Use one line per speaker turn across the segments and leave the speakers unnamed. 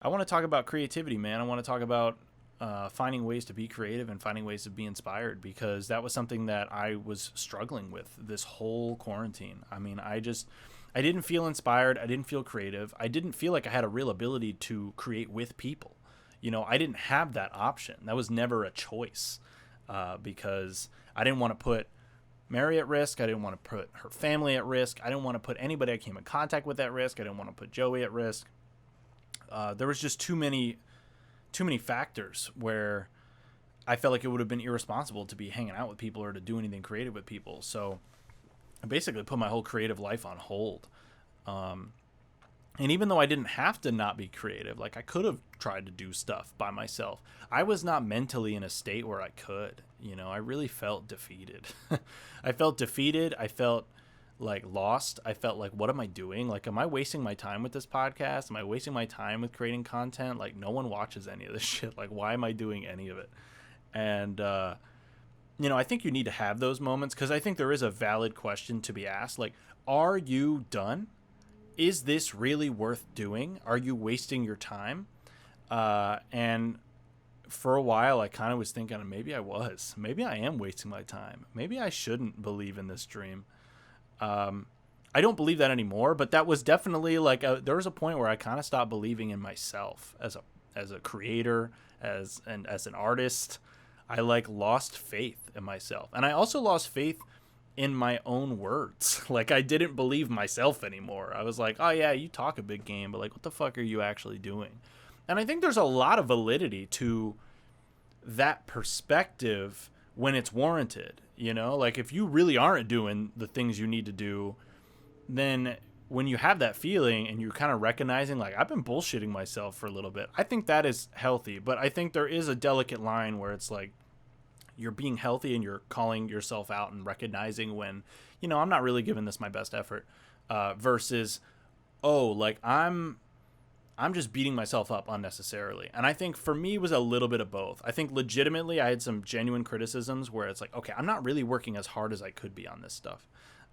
I want to talk about creativity, man. I want to talk about finding ways to be creative and finding ways to be inspired, because that was something that I was struggling with this whole quarantine. I mean, I didn't feel inspired. I didn't feel creative. I didn't feel like I had a real ability to create with people. I didn't have that option. That was never a choice, because I didn't want to put Mary at risk. I didn't want to put her family at risk. I didn't want to put anybody I came in contact with at risk. I didn't want to put Joey at risk. There was just too many factors where I felt like it would have been irresponsible to be hanging out with people or to do anything creative with people. So I basically put my whole creative life on hold. Um, and even though I didn't have to not be creative, like I could have tried to do stuff by myself, I was not mentally in a state where I could. I really felt defeated. I felt defeated. I felt like lost. I felt like, what am I doing? Like, am I wasting my time with this podcast? Am I wasting my time with creating content? Like, no one watches any of this shit. Like, why am I doing any of it? And, I think you need to have those moments, because I think there is a valid question to be asked. Like, are you done? Is this really worth doing? Are you wasting your time? And for a while, I kind of was thinking maybe I was. Maybe I am wasting my time. Maybe I shouldn't believe in this dream. I don't believe that anymore, but that was definitely like there was a point where I kind of stopped believing in myself as a creator, as an artist. I like lost faith in myself, and I also lost faith in my own words. Like, I didn't believe myself anymore. I was like, oh yeah, you talk a big game, but like, what the fuck are you actually doing? And I think there's a lot of validity to that perspective when it's warranted. Like, if you really aren't doing the things you need to do, then when you have that feeling and you're kind of recognizing, like, I've been bullshitting myself for a little bit, I think that is healthy. But I think there is a delicate line where it's like you're being healthy and you're calling yourself out and recognizing when, I'm not really giving this my best effort, versus, oh, like, I'm just beating myself up unnecessarily. And I think for me it was a little bit of both. I think legitimately I had some genuine criticisms where it's like, okay, I'm not really working as hard as I could be on this stuff.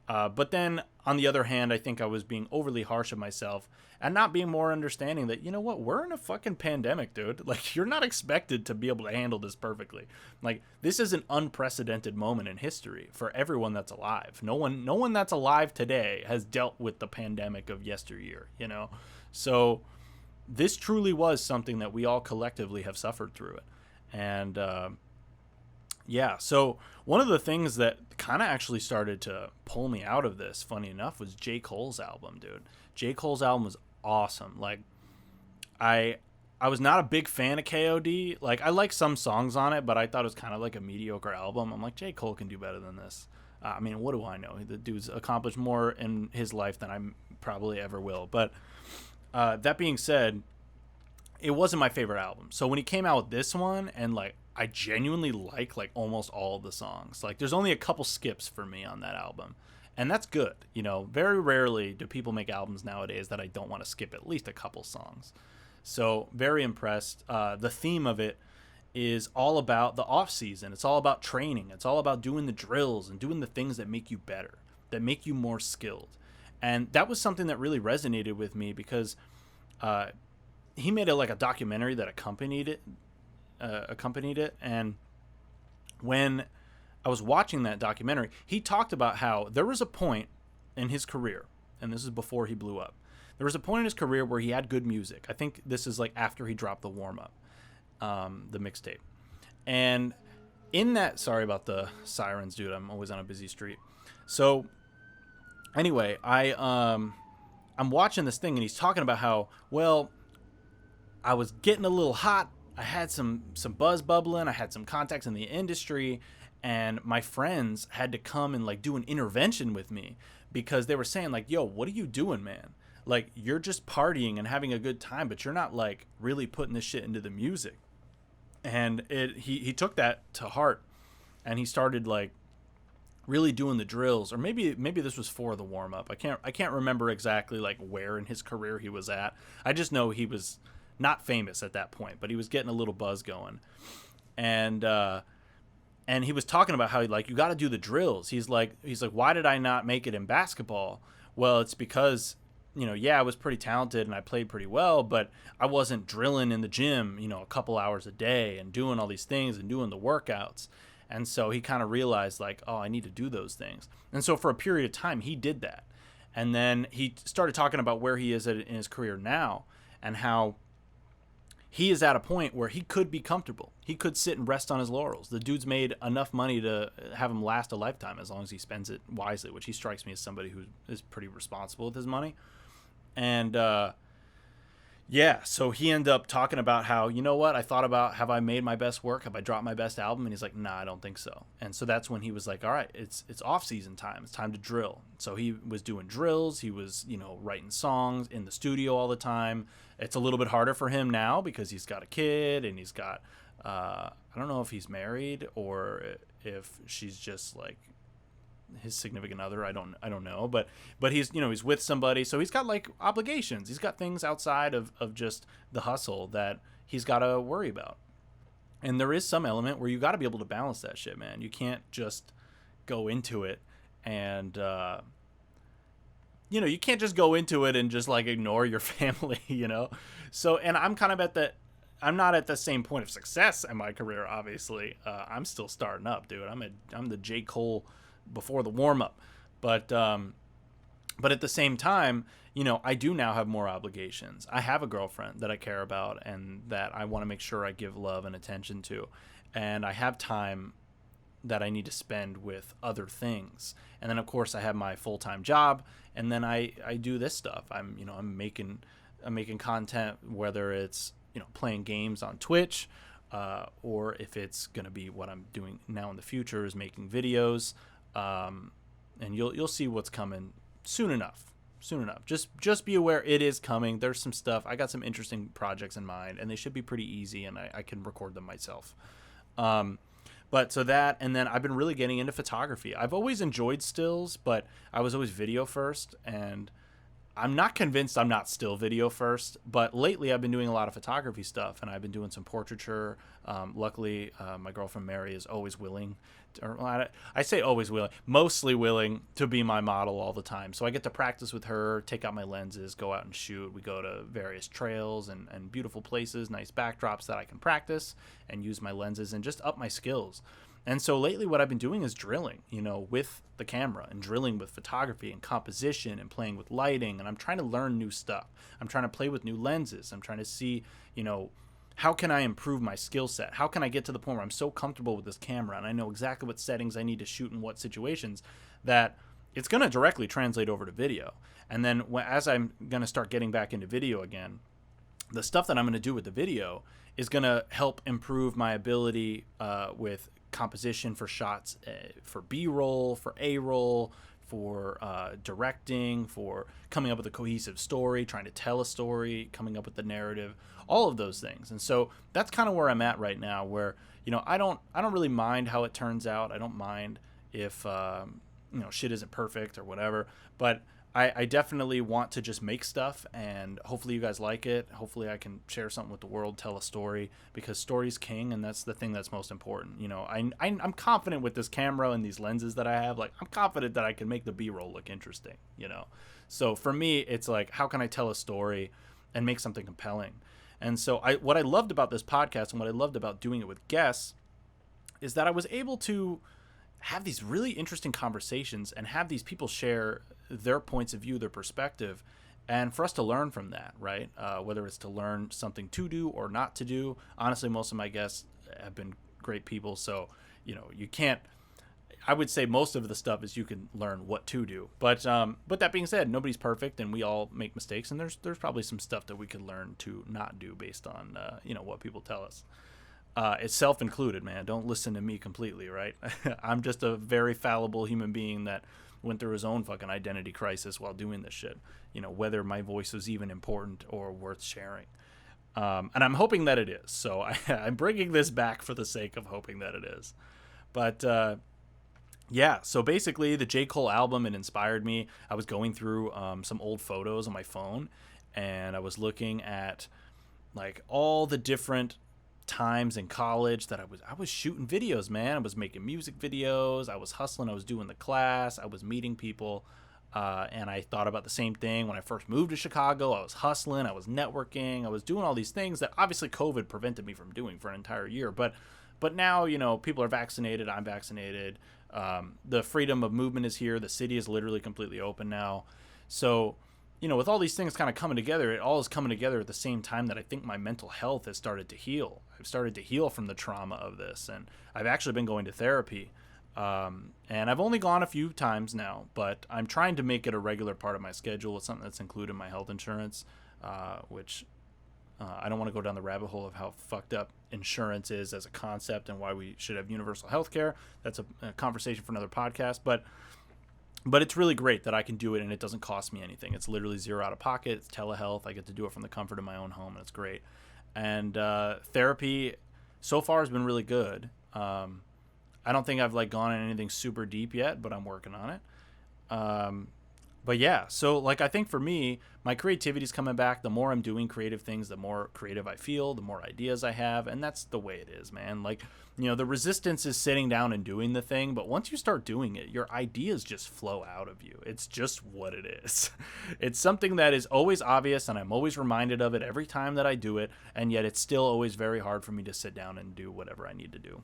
But then on the other hand, I think I was being overly harsh on myself and not being more understanding that, what, we're in a fucking pandemic, dude. Like, you're not expected to be able to handle this perfectly. Like, this is an unprecedented moment in history for everyone that's alive. No one that's alive today has dealt with the pandemic of yesteryear, So this truly was something that we all collectively have suffered through it. And yeah, so one of the things that kind of actually started to pull me out of this, funny enough, was J. Cole's album, dude. J. Cole's album was awesome. Like, I was not a big fan of KOD. Like, I like some songs on it, but I thought it was kind of like a mediocre album. I'm like, J. Cole can do better than this. I mean, what do I know? The dude's accomplished more in his life than I probably ever will. But that being said, it wasn't my favorite album. So when he came out with this one, and like, I genuinely like almost all of the songs. Like, there's only a couple skips for me on that album, and that's good. Very rarely do people make albums nowadays that I don't want to skip at least a couple songs. So very impressed. The theme of it is all about the off season. It's all about training. It's all about doing the drills and doing the things that make you better, that make you more skilled. And that was something that really resonated with me, because he made a documentary that accompanied it. And when I was watching that documentary, he talked about how there was a point in his career, and this is before he blew up. There was a point in his career where he had good music. I think this is like after he dropped the warm up, the mixtape. And in that, sorry about the sirens, dude. I'm always on a busy street. So anyway, I'm watching this thing, and he's talking about how, well, I was getting a little hot. I had some buzz bubbling. I had some contacts in the industry, and my friends had to come and like do an intervention with me, because they were saying like, yo, what are you doing, man? Like, you're just partying and having a good time, but you're not like really putting this shit into the music. And he took that to heart, and he started like really doing the drills. Or maybe this was for the warm up. I can't remember exactly like where in his career he was at. I just know he was not famous at that point, but he was getting a little buzz going. And he was talking about how like, you got to do the drills. He's like, why did I not make it in basketball? Well, it's because yeah, I was pretty talented and I played pretty well, but I wasn't drilling in the gym, a couple hours a day and doing all these things and doing the workouts. And so he kind of realized like, oh, I need to do those things. And so for a period of time, he did that. And then he started talking about where he is in his career now and how he is at a point where he could be comfortable. He could sit and rest on his laurels. The dude's made enough money to have him last a lifetime as long as he spends it wisely, which he strikes me as somebody who is pretty responsible with his money. And yeah, so he ended up talking about how, you know what, I thought about, have I made my best work? Have I dropped my best album? And he's like, nah, I don't think so. And so that's when he was like, all right, it's off-season time. It's time to drill. So he was doing drills. He was, writing songs in the studio all the time. It's a little bit harder for him now because he's got a kid and he's got, I don't know if he's married or if she's just like his significant other. I don't know, but he's, he's with somebody, so he's got like obligations. He's got things outside of just the hustle that he's got to worry about. And there is some element where you got to be able to balance that shit, man. You can't just go into it and you can't just go into it and just like ignore your family, So, and I'm kind of I'm not at the same point of success in my career, obviously. I'm still starting up, dude. I'm the J. Cole before the warm-up, but at the same time, I do now have more obligations. I have a girlfriend that I care about and that I want to make sure I give love and attention to, and I have time that I need to spend with other things. And then of course I have my full-time job, and then I do this stuff. I'm making content, whether it's playing games on Twitch, or if it's gonna be what I'm doing now in the future is making videos. And you'll see what's coming soon enough. Just be aware it is coming. There's some stuff. I got some interesting projects in mind, and they should be pretty easy, and I can record them myself. But so that, and then I've been really getting into photography. I've always enjoyed stills, but I was always video first, and I'm not convinced I'm not still video first, but lately I've been doing a lot of photography stuff, and I've been doing some portraiture. Luckily, my girlfriend Mary is always willing, I say always willing, mostly willing to be my model all the time. So I get to practice with her, take out my lenses, go out and shoot. We go to various trails and beautiful places, nice backdrops that I can practice and use my lenses and just up my skills. And so lately what I've been doing is drilling, with the camera and drilling with photography and composition and playing with lighting. And I'm trying to learn new stuff. I'm trying to play with new lenses. I'm trying to see, how can I improve my skill set? How can I get to the point where I'm so comfortable with this camera and I know exactly what settings I need to shoot in what situations that it's going to directly translate over to video. And then as I'm going to start getting back into video again, the stuff that I'm going to do with the video is going to help improve my ability with composition for shots, for B-roll, for A-roll, for directing, for coming up with a cohesive story, trying to tell a story, coming up with the narrative, all of those things. And so that's kind of where I'm at right now, where I don't really mind how it turns out. I don't mind if shit isn't perfect or whatever, but I definitely want to just make stuff, and hopefully you guys like it. Hopefully I can share something with the world, tell a story, because story's king, and that's the thing that's most important. I'm confident with this camera and these lenses that I have. Like, I'm confident that I can make the B-roll look interesting, So for me, it's like, how can I tell a story and make something compelling? And so what I loved about this podcast and what I loved about doing it with guests is that I was able to have these really interesting conversations and have these people share their points of view, their perspective, and for us to learn from that, right? Whether it's to learn something to do or not to do. Honestly, most of my guests have been great people, so you can't. I would say most of the stuff is you can learn what to do, but that being said, nobody's perfect, and we all make mistakes, and there's probably some stuff that we could learn to not do based on what people tell us. It's self-included, man. Don't listen to me completely, right? I'm just a very fallible human being that went through his own fucking identity crisis while doing this shit. Whether my voice was even important or worth sharing. And I'm hoping that it is. So I'm bringing this back for the sake of hoping that it is. But yeah, so basically the J. Cole album, it inspired me. I was going through some old photos on my phone, and I was looking at like all the different times in college that I was shooting videos, man. I was making music videos, I was hustling, I was doing the class, I was meeting people, And I thought about the same thing when I first moved to Chicago. I was hustling, I was networking, I was doing all these things that obviously COVID prevented me from doing for an entire year. But now, you know, people are vaccinated, I'm vaccinated. The freedom of movement is here. The city is literally completely open now. So, you know, with all these things kind of coming together, it all is coming together at the same time that I think my mental health has started to heal. I've started to heal from the trauma of this, and I've actually been going to therapy. And I've only gone a few times now, but I'm trying to make it a regular part of my schedule. It's something that's included in my health insurance, which I don't want to go down the rabbit hole of how fucked up insurance is as a concept and why we should have universal health care. That's a conversation for another podcast, but it's really great that I can do it and it doesn't cost me anything. It's literally zero out of pocket. It's telehealth. I get to do it from the comfort of my own home, and it's great. And therapy so far has been really good. I don't think I've like gone in anything super deep yet, but I'm working on it. But yeah, so like I think for me, my creativity's coming back. The more I'm doing creative things, the more creative I feel, the more ideas I have, and that's the way it is, man. Like, you know, the resistance is sitting down and doing the thing, but once you start doing it, your ideas just flow out of you. It's just what it is. It's something that is always obvious, and I'm always reminded of it every time that I do it, and yet it's still always very hard for me to sit down and do whatever I need to do.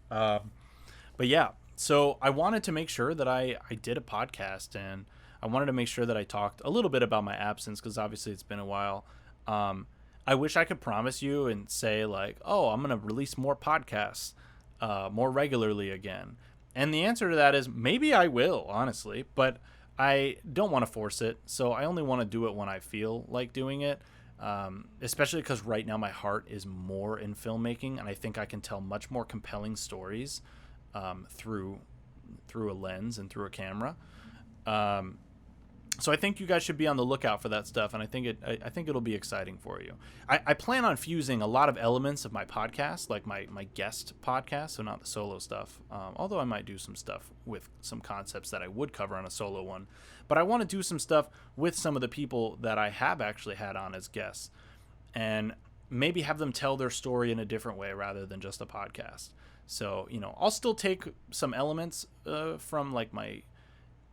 But yeah, so I wanted to make sure that I did a podcast, and I wanted to make sure that I talked a little bit about my absence, because obviously it's been a while. I wish I could promise you and say like, oh, I'm going to release more podcasts more regularly again. And the answer to that is maybe I will, honestly, but I don't want to force it. So I only want to do it when I feel like doing it. Especially because right now my heart is more in filmmaking, and I think I can tell much more compelling stories through a lens and through a camera. So I think you guys should be on the lookout for that stuff, and I think it'll be exciting for you. I plan on fusing a lot of elements of my podcast, like my guest podcast, so not the solo stuff, although I might do some stuff with some concepts that I would cover on a solo one. But I want to do some stuff with some of the people that I have actually had on as guests, and maybe have them tell their story in a different way rather than just a podcast. So, you know, I'll still take some elements from like my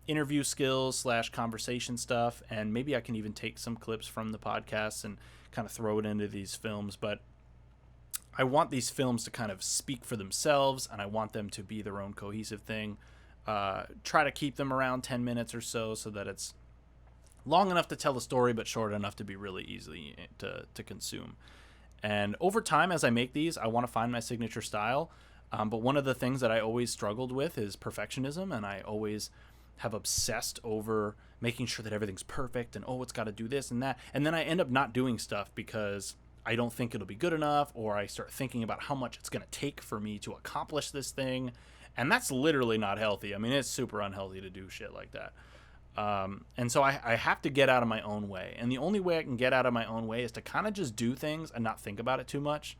interview skills / conversation stuff, and maybe I can even take some clips from the podcast and kind of throw it into these films. But I want these films to kind of speak for themselves, and I want them to be their own cohesive thing. Try to keep them around 10 minutes or so that it's long enough to tell the story but short enough to be really easy to consume. And over time, as I make these, I want to find my signature style. But one of the things that I always struggled with is perfectionism, and I always have obsessed over making sure that everything's perfect and, oh, it's got to do this and that. And then I end up not doing stuff because I don't think it'll be good enough, or I start thinking about how much it's going to take for me to accomplish this thing. And that's literally not healthy. I mean, it's super unhealthy to do shit like that. And so I have to get out of my own way. And the only way I can get out of my own way is to kind of just do things and not think about it too much.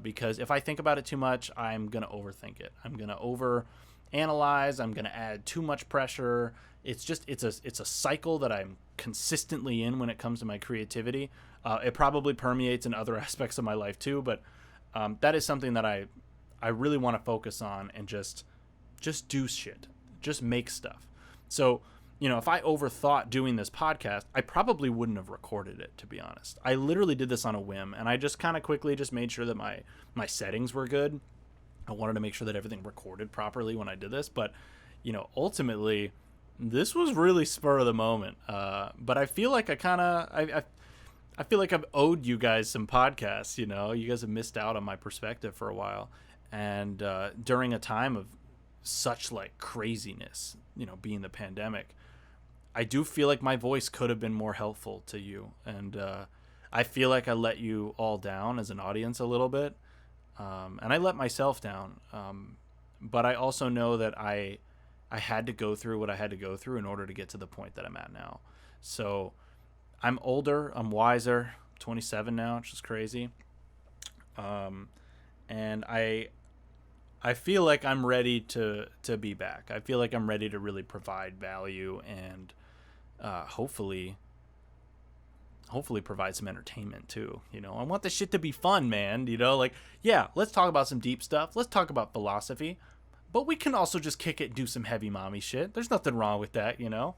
Because if I think about it too much, I'm going to overthink it. I'm going to overanalyze. I'm going to add too much pressure. It's a cycle that I'm consistently in when it comes to my creativity. It probably permeates in other aspects of my life too, but that is something that I really want to focus on, and just do shit. Just make stuff. So, you know, if I overthought doing this podcast, I probably wouldn't have recorded it, to be honest. I literally did this on a whim, and I just kind of quickly just made sure that my settings were good. I wanted to make sure that everything recorded properly when I did this, but, you know, ultimately, this was really spur of the moment. But I feel like I feel like I've owed you guys some podcasts. You know, you guys have missed out on my perspective for a while, and during a time of such like craziness, you know, being the pandemic, I do feel like my voice could have been more helpful to you, and I feel like I let you all down as an audience a little bit, and I let myself down, but I also know that I had to go through what I had to go through in order to get to the point that I'm at now. So I'm older, I'm wiser, 27 now, which is crazy, and I feel like I'm ready to be back. I feel like I'm ready to really provide value and hopefully provide some entertainment too. You know, I want this shit to be fun, man. You know, like, yeah, let's talk about some deep stuff. Let's talk about philosophy, but we can also just kick it and do some heavy mommy shit. There's nothing wrong with that, you know?